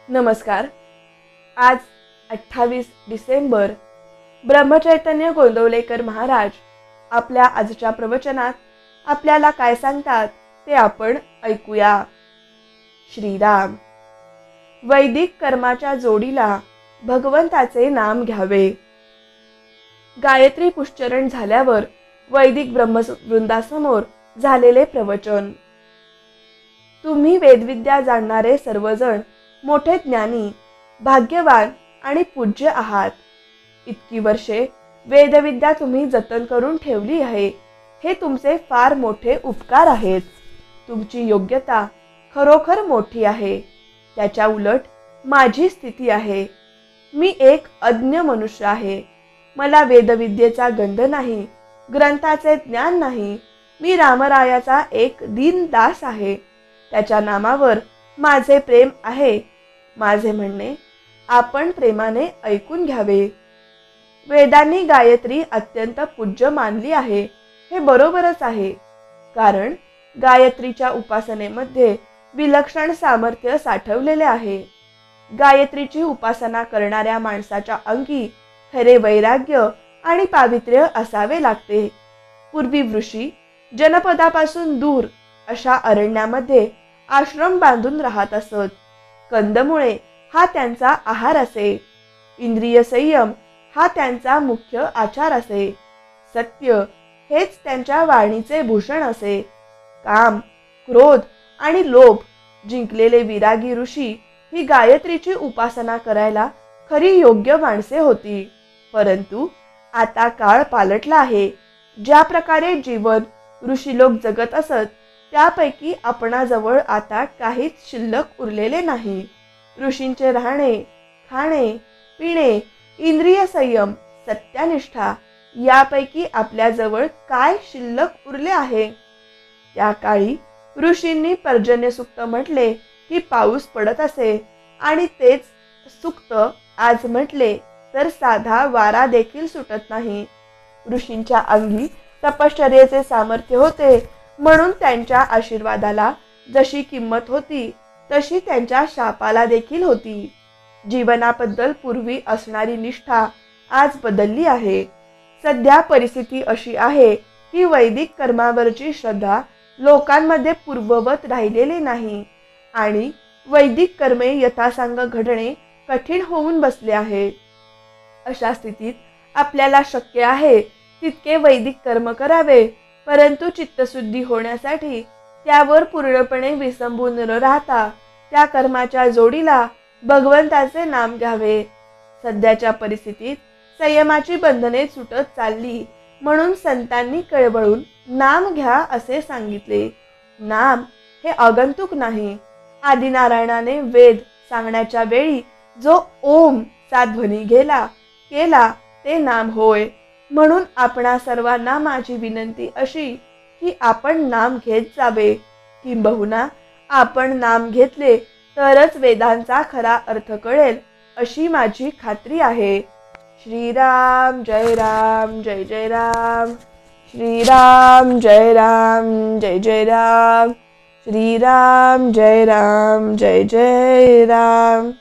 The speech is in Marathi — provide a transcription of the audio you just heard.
नमस्कार। आज 28 डिसेंबर ब्रह्मचैतन्य गोंदवलेकर महाराज आपल्या आजच्या प्रवचनात आपल्याला काय सांगतात ते आपण ऐकूया। श्रीराम, वैदिक कर्माच्या जोडीला भगवंताचे नाम घ्यावे। गायत्री पुष्चरण झाल्यावर वैदिक ब्रह्मवृंदासमोर झालेले प्रवचन। तुम्ही वेदविद्या जाणणारे सर्वजण मोठे ज्ञानी, भाग्यवान आणि पूज्य आहात। इतकी वर्षे वेदविद्या तुम्ही जतन करून ठेवली आहे, हे तुमचे फार मोठे उपकार आहेत। तुमची योग्यता खरोखर मोठी आहे। त्याच्या उलट माझी स्थिती आहे। मी एक अज्ञ मनुष्य आहे। मला वेदविद्येचा गंध नाही, ग्रंथाचे ज्ञान नाही। मी रामरायाचा एक दीन दास आहे। त्याच्या नामावर माझे प्रेम आहे। माझे म्हणणे आपण प्रेमाने ऐकून घ्यावे। वेदांनी गायत्री अत्यंत पूज्य मानली आहे, हे बरोबरच आहे। कारण गायत्रीच्या उपासनेमध्ये विलक्षण सामर्थ्य साठवलेले आहे। गायत्रीची उपासना करणाऱ्या माणसाच्या अंगी खरे वैराग्य आणि पावित्र्य असावे लागते। पूर्वी ऋषी जनपदापासून दूर अशा अरण्यामध्ये आश्रम बांधून राहत असत। कंदमुळे हा त्यांचा आहार असे। इंद्रिय संयम हा त्यांचा मुख्य आचार असे। सत्य हेच त्यांच्या वाणीचे भूषण असे। काम, क्रोध आणि लोभ जिंकलेले विरागी ऋषी ही गायत्रीची उपासना करायला खरी योग्य माणसे होती। परंतु आता काळ पालटला आहे। ज्या प्रकारे जीवन ऋषी लोक जगत असत, त्यापैकी आपणाजवळ आता काहीच शिल्लक उरलेले नाही। ऋषींचे राहणे, खाणे, पिणे, इंद्रिय संयम, सत्यनिष्ठा यापैकी आपल्याजवळ काय शिल्लक उरले आहे? त्या काळी ऋषींनी पर्जन्य सूक्त म्हटले की पाऊस पडत असे, आणि तेच सूक्त आज म्हटले तर साधा वारा देखील सुटत नाही। ऋषींच्या अंगी तपश्चर्येचे सामर्थ्य होते, म्हणून त्यांच्या आशीर्वादाला जशी किंमत होती तशी त्यांच्या शापाला देखील होती। जीवनाबद्दल पूर्वी असणारी निष्ठा आज बदलली आहे। सध्या परिस्थिती अशी आहे की वैदिक कर्मावरची श्रद्धा लोकांमध्ये पूर्ववत राहिलेली नाही, आणि वैदिक कर्मे यथासांग घडणे कठीण होऊन बसले आहे। अशा स्थितीत आपल्याला शक्य आहे तितके वैदिक कर्म करावे, परंतु चित्तशुद्धी होण्यासाठी त्यावर पूर्णपणे विसंबून न राहता त्या कर्माच्या जोडीला भगवंताचे नाम घ्यावे। सध्याच्या परिस्थितीत संयमाची बंधने सुटत चालली, म्हणून संतांनी कळवळून नाम घ्या असे सांगितले। नाम हे आगंतुक नाही। आदिनारायणाने वेद सांगण्याच्या वेळी जो ओम चा ध्वनी केला ते नाम होय। म्हणून आपणा सर्वांना माझी विनंती अशी की आपण नाम घेत जावे। किंबहुना आपण नाम घेतले तरच वेदांचा खरा अर्थ कळेल, अशी माझी खात्री आहे। श्रीराम जय राम जय जय राम। श्रीराम जय राम जय जय राम। श्रीराम जय राम जय जय राम।